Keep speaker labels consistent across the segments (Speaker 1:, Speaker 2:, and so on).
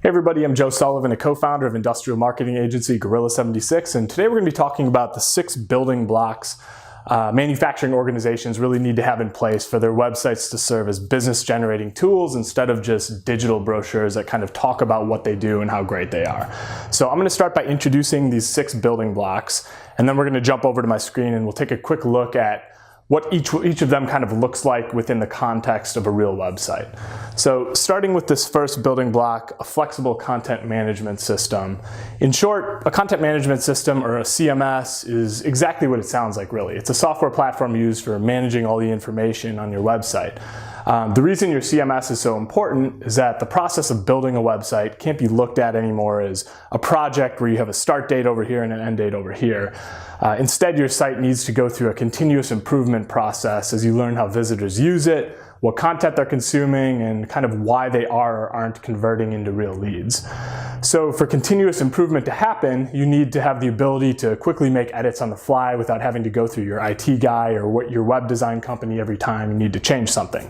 Speaker 1: Hey everybody, I'm Joe Sullivan, a co-founder of industrial marketing agency Gorilla76, and today we're going to be talking about the 6 building blocks manufacturing organizations really need to have in place for their websites to serve as business-generating tools instead of just digital brochures that kind of talk about what they do and how great they are. So I'm going to start by introducing these 6 building blocks, and then we're going to jump over to my screen and we'll take a quick look at what each of them kind of looks like within the context of a real website. So starting with this first building block, a flexible content management system. In short, a content management system, or a CMS, is exactly what it sounds like really. It's a software platform used for managing all the information on your website. The reason your CMS is so important is that the process of building a website can't be looked at anymore as a project where you have a start date over here and an end date over here. Instead, your site needs to go through a continuous improvement process as you learn how visitors use it, what content they're consuming, and kind of why they are or aren't converting into real leads. So for continuous improvement to happen, you need to have the ability to quickly make edits on the fly without having to go through your IT guy or your web design company every time you need to change something.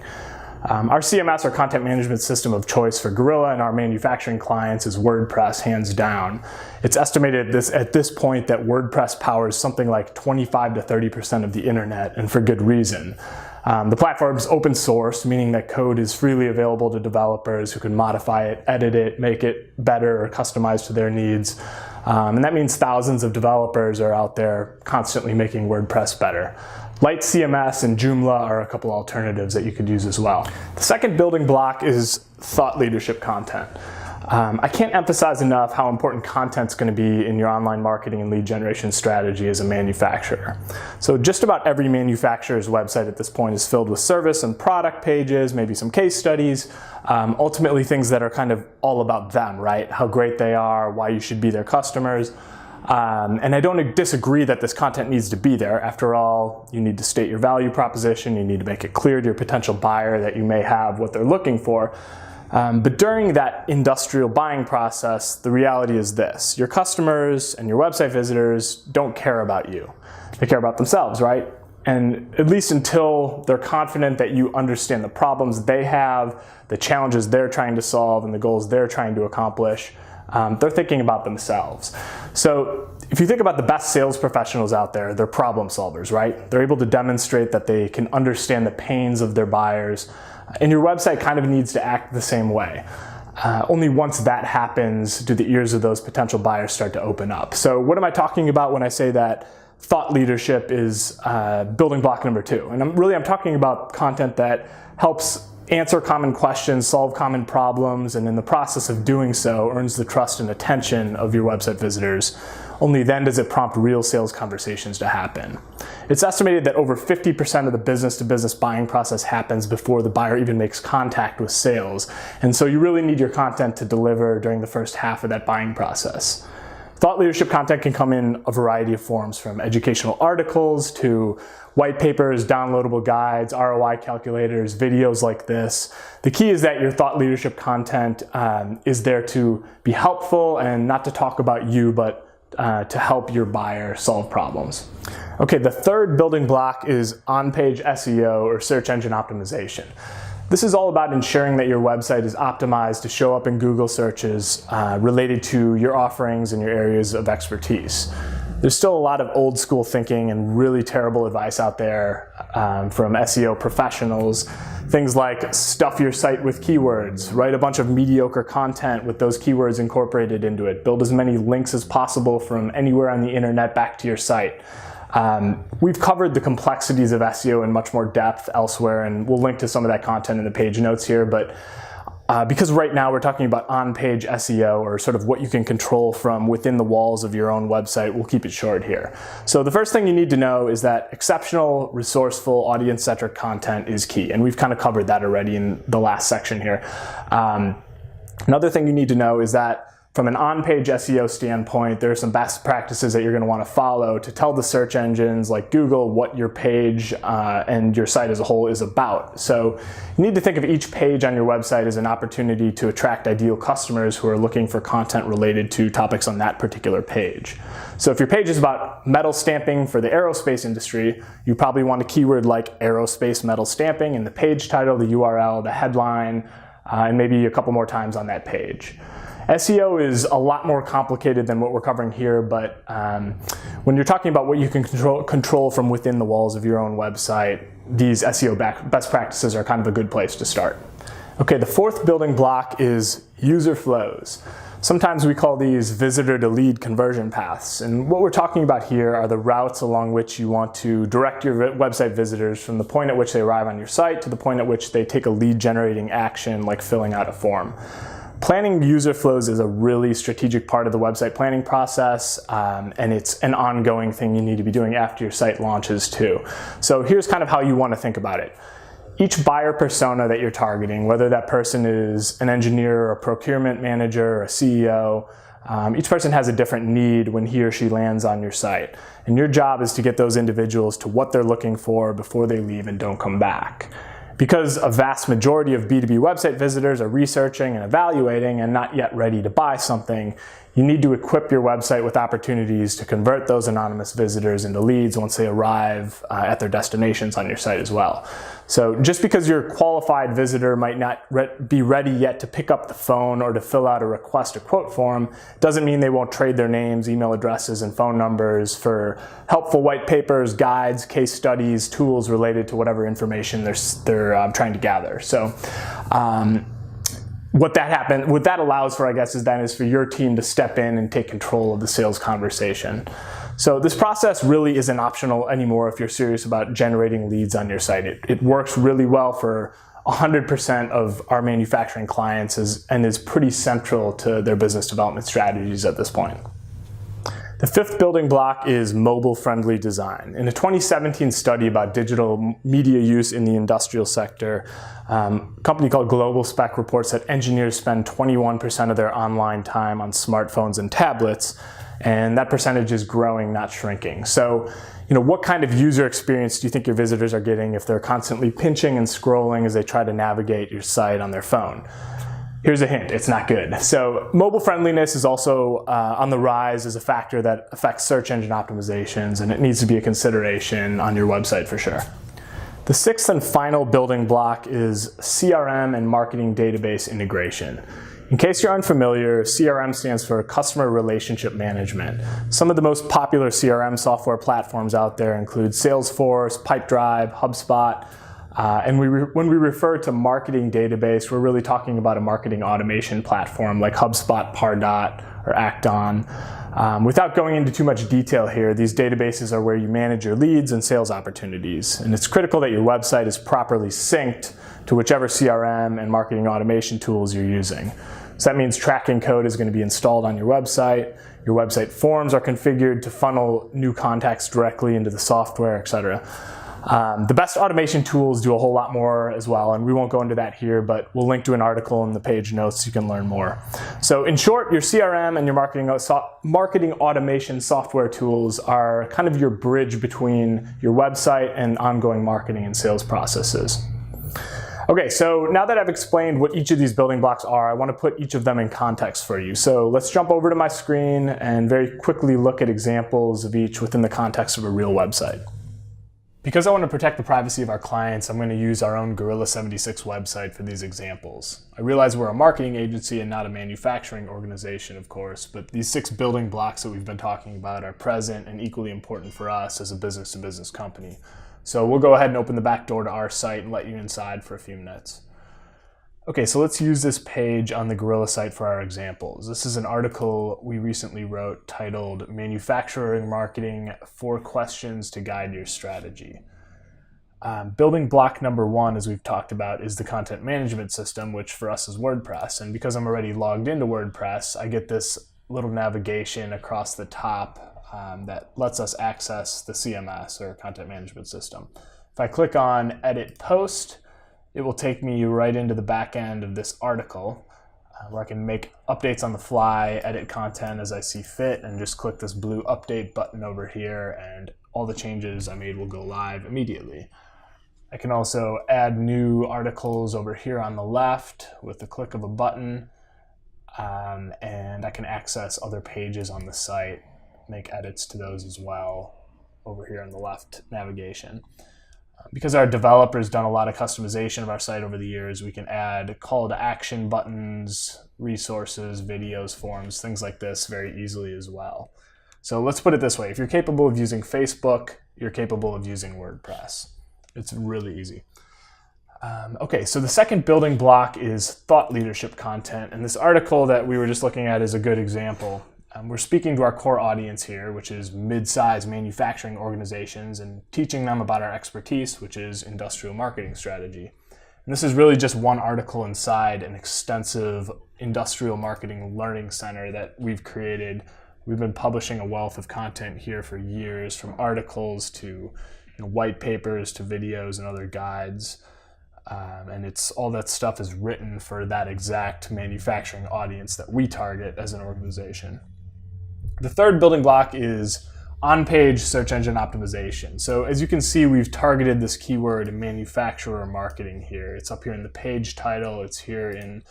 Speaker 1: Our CMS, our content management system of choice for Gorilla and our manufacturing clients, is WordPress, hands down. It's estimated at this point that WordPress powers something like 25 to 30% of the internet, and for good reason. The platform is open source, meaning that code is freely available to developers who can modify it, edit it, make it better or customized to their needs. And that means thousands of developers are out there constantly making WordPress better. Lite CMS and Joomla are a couple alternatives that you could use as well. The second building block is thought leadership content. I can't emphasize enough how important content's going to be in your online marketing and lead generation strategy as a manufacturer. So just about every manufacturer's website at this point is filled with service and product pages, maybe some case studies, ultimately things that are kind of all about them, right? How great they are, why you should be their customers. And I don't disagree that this content needs to be there. After all, you need to state your value proposition, you need to make it clear to your potential buyer that you may have what they're looking for. But during that industrial buying process, the reality is this: your customers and your website visitors don't care about you. They care about themselves, right? And at least until they're confident that you understand the problems they have, the challenges they're trying to solve, and the goals they're trying to accomplish, they're thinking about themselves. So if you think about the best sales professionals out there, they're problem solvers, right? They're able to demonstrate that they can understand the pains of their buyers. And your website kind of needs to act the same way. Only once that happens do the ears of those potential buyers start to open up. So what am I talking about when I say that thought leadership is building block number 2? And I'm talking about content that helps answer common questions, solve common problems, and in the process of doing so earns the trust and attention of your website visitors. Only then does it prompt real sales conversations to happen. It's estimated that over 50% of the business-to-business buying process happens before the buyer even makes contact with sales. And so you really need your content to deliver during the first half of that buying process. Thought leadership content can come in a variety of forms, from educational articles to white papers, downloadable guides, ROI calculators, videos like this. The key is that your thought leadership content is there to be helpful and not to talk about you, but to help your buyer solve problems. Okay, the third building block is on-page SEO, or search engine optimization. This is all about ensuring that your website is optimized to show up in Google searches related to your offerings and your areas of expertise. There's still a lot of old school thinking and really terrible advice out there from SEO professionals. Things like stuff your site with keywords, write a bunch of mediocre content with those keywords incorporated into it, build as many links as possible from anywhere on the internet back to your site. We've covered the complexities of SEO in much more depth elsewhere, and we'll link to some of that content in the page notes here, but because right now we're talking about on-page SEO, or sort of what you can control from within the walls of your own website, we'll keep it short here. So the first thing you need to know is that exceptional, resourceful, audience-centric content is key, and we've kind of covered that already in the last section here. Another thing you need to know is that from an on-page SEO standpoint, there are some best practices that you're going to want to follow to tell the search engines like Google what your page and your site as a whole is about. So you need to think of each page on your website as an opportunity to attract ideal customers who are looking for content related to topics on that particular page. So if your page is about metal stamping for the aerospace industry, you probably want a keyword like aerospace metal stamping in the page title, the URL, the headline, and maybe a couple more times on that page. SEO is a lot more complicated than what we're covering here, but when you're talking about what you can control from within the walls of your own website, these SEO best practices are kind of a good place to start. Okay, the fourth building block is user flows. Sometimes we call these visitor to lead conversion paths. And what we're talking about here are the routes along which you want to direct your website visitors from the point at which they arrive on your site to the point at which they take a lead generating action like filling out a form. Planning user flows is a really strategic part of the website planning process, and it's an ongoing thing you need to be doing after your site launches too. So here's kind of how you want to think about it. Each buyer persona that you're targeting, whether that person is an engineer or a procurement manager or a CEO, each person has a different need when he or she lands on your site. And your job is to get those individuals to what they're looking for before they leave and don't come back. Because a vast majority of B2B website visitors are researching and evaluating and not yet ready to buy something, you need to equip your website with opportunities to convert those anonymous visitors into leads once they arrive at their destinations on your site as well. So just because your qualified visitor might not be ready yet to pick up the phone or to fill out a request a quote form doesn't mean they won't trade their names, email addresses, and phone numbers for helpful white papers, guides, case studies, tools related to whatever information they're trying to gather. So what that allows for, I guess, is for your team to step in and take control of the sales conversation. So this process really isn't optional anymore if you're serious about generating leads on your site. It works really well for 100% of our manufacturing clients and is pretty central to their business development strategies at this point. The fifth building block is mobile-friendly design. In a 2017 study about digital media use in the industrial sector, a company called Global Spec reports that engineers spend 21% of their online time on smartphones and tablets, and that percentage is growing, not shrinking. So, what kind of user experience do you think your visitors are getting if they're constantly pinching and scrolling as they try to navigate your site on their phone? Here's a hint, it's not good. So mobile friendliness is also on the rise as a factor that affects search engine optimizations, and it needs to be a consideration on your website for sure. The sixth and final building block is CRM and Marketing Database integration. In case you're unfamiliar, CRM stands for Customer Relationship Management. Some of the most popular CRM software platforms out there include Salesforce, Pipedrive, HubSpot, and when we refer to marketing database, we're really talking about a marketing automation platform like HubSpot, Pardot, or Acton. Without going into too much detail here, these databases are where you manage your leads and sales opportunities. And it's critical that your website is properly synced to whichever CRM and marketing automation tools you're using. So that means tracking code is going to be installed on your website forms are configured to funnel new contacts directly into the software, etc. The best automation tools do a whole lot more as well, and we won't go into that here, but we'll link to an article in the page notes so you can learn more. So in short, your CRM and your marketing automation software tools are kind of your bridge between your website and ongoing marketing and sales processes. Okay, so now that I've explained what each of these building blocks are, I want to put each of them in context for you. So let's jump over to my screen and very quickly look at examples of each within the context of a real website. Because I want to protect the privacy of our clients, I'm going to use our own Gorilla 76 website for these examples. I realize we're a marketing agency and not a manufacturing organization, of course, but these 6 building blocks that we've been talking about are present and equally important for us as a business-to-business company. So we'll go ahead and open the back door to our site and let you inside for a few minutes. Okay, so let's use this page on the Gorilla site for our examples. This is an article we recently wrote titled Manufacturing Marketing: 4 Questions to Guide Your Strategy. Building block number 1, as we've talked about, is the content management system, which for us is WordPress. And because I'm already logged into WordPress, I get this little navigation across the top that lets us access the CMS, or content management system. If I click on Edit Post, it will take me right into the back end of this article where I can make updates on the fly, edit content as I see fit, and just click this blue update button over here, and all the changes I made will go live immediately. I can also add new articles over here on the left with the click of a button, and I can access other pages on the site, make edits to those as well over here on the left navigation. Because our developers done a lot of customization of our site over the years, we can add call to action buttons, resources, videos, forms, things like this very easily as well. So let's put it this way. If you're capable of using Facebook, you're capable of using WordPress. It's really easy. Okay, so the second building block is thought leadership content. And this article that we were just looking at is a good example. We're speaking to our core audience here, which is mid-sized manufacturing organizations, and teaching them about our expertise, which is industrial marketing strategy. And this is really just one article inside an extensive industrial marketing learning center that we've created. We've been publishing a wealth of content here for years, from articles to white papers to videos and other guides. And all that stuff is written for that exact manufacturing audience that we target as an organization. The third building block is on-page search engine optimization. So as you can see, we've targeted this keyword manufacturer marketing here. It's up here in the page title. It's here in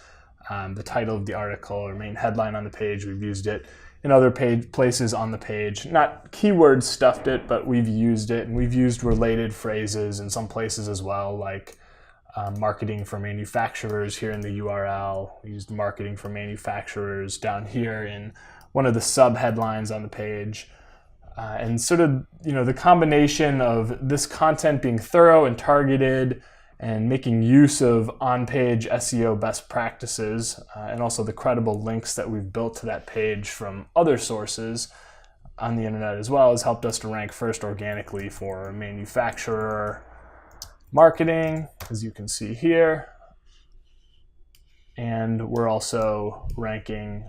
Speaker 1: the title of the article or main headline on the page. We've used it in other places on the page. Not keyword stuffed it, but we've used it, and we've used related phrases in some places as well, like marketing for manufacturers here in the URL. We used marketing for manufacturers down here in one of the sub headlines on the page. And sort of, the combination of this content being thorough and targeted and making use of on-page SEO best practices and also the credible links that we've built to that page from other sources on the internet as well has helped us to rank first organically for manufacturer marketing, as you can see here. And we're also ranking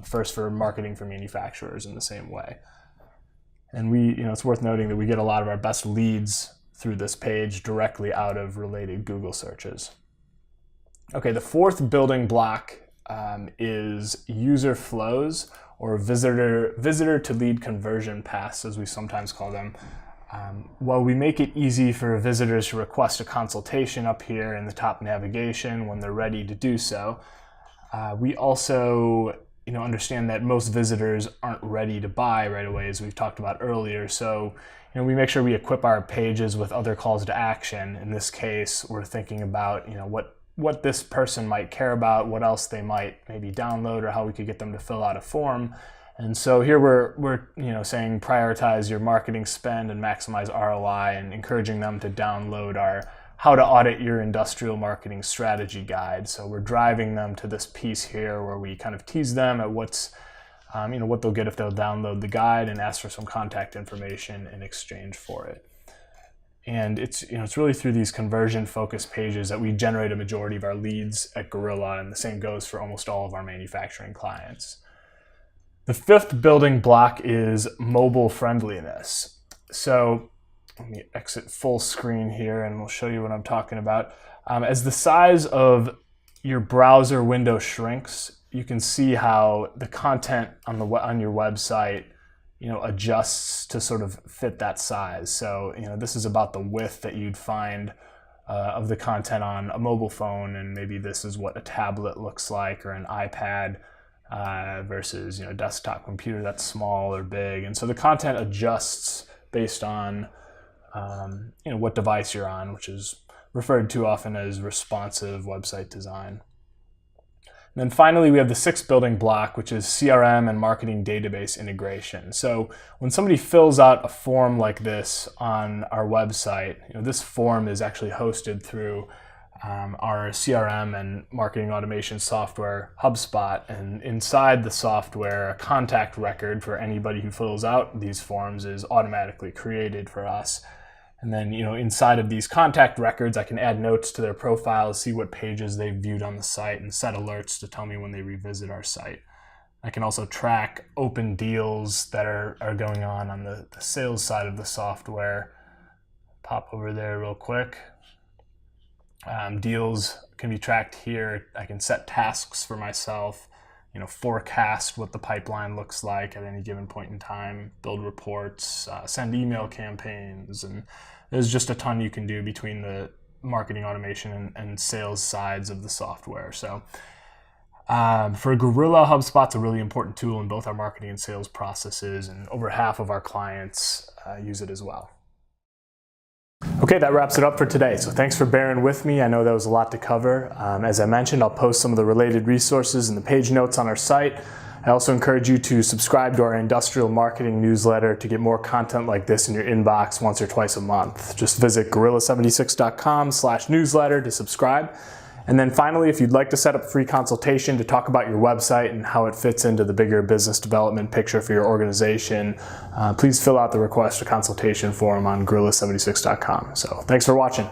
Speaker 1: first for marketing for manufacturers in the same way. And it's worth noting that we get a lot of our best leads through this page directly out of related Google searches. Okay, the fourth building block is user flows, or visitor to lead conversion paths, as we sometimes call them. While we make it easy for visitors to request a consultation up here in the top navigation when they're ready to do so, we also understand that most visitors aren't ready to buy right away, as we've talked about earlier. So we make sure we equip our pages with other calls to action. In this case, we're thinking about what this person might care about, what else they might maybe download, or how we could get them to fill out a form. And so here we're saying prioritize your marketing spend and maximize ROI, and encouraging them to download our How to Audit Your Industrial Marketing Strategy guide. So we're driving them to this piece here where we kind of tease them at what they'll get if they'll download the guide, and ask for some contact information in exchange for it. And it's really through these conversion focused pages that we generate a majority of our leads at Gorilla, and the same goes for almost all of our manufacturing clients. The fifth building block is mobile friendliness. So let me exit full screen here and we'll show you what I'm talking about. As the size of your browser window shrinks, you can see how the content on your website adjusts to sort of fit that size. So this is about the width that you'd find of the content on a mobile phone, and maybe this is what a tablet looks like, or an iPad versus a desktop computer that's small or big. And so the content adjusts based on what device you're on, which is referred to often as responsive website design. And then finally, we have the sixth building block, which is CRM and Marketing Database integration. So when somebody fills out a form like this on our website, this form is actually hosted through our CRM and marketing automation software, HubSpot. And inside the software, a contact record for anybody who fills out these forms is automatically created for us. And then, inside of these contact records, I can add notes to their profiles, see what pages they've viewed on the site, and set alerts to tell me when they revisit our site. I can also track open deals that are going on the sales side of the software. Pop over there real quick. Deals can be tracked here. I can set tasks for myself, forecast what the pipeline looks like at any given point in time, build reports, send email campaigns, and there's just a ton you can do between the marketing automation and sales sides of the software. So for Gorilla, HubSpot's a really important tool in both our marketing and sales processes, and over half of our clients use it as well. Okay, that wraps it up for today. So thanks for bearing with me. I know that was a lot to cover. As I mentioned, I'll post some of the related resources in the page notes on our site. I also encourage you to subscribe to our industrial marketing newsletter to get more content like this in your inbox once or twice a month. Just visit gorilla76.com/newsletter to subscribe. And then finally, if you'd like to set up a free consultation to talk about your website and how it fits into the bigger business development picture for your organization, please fill out the request a consultation form on gorilla76.com. So thanks for watching.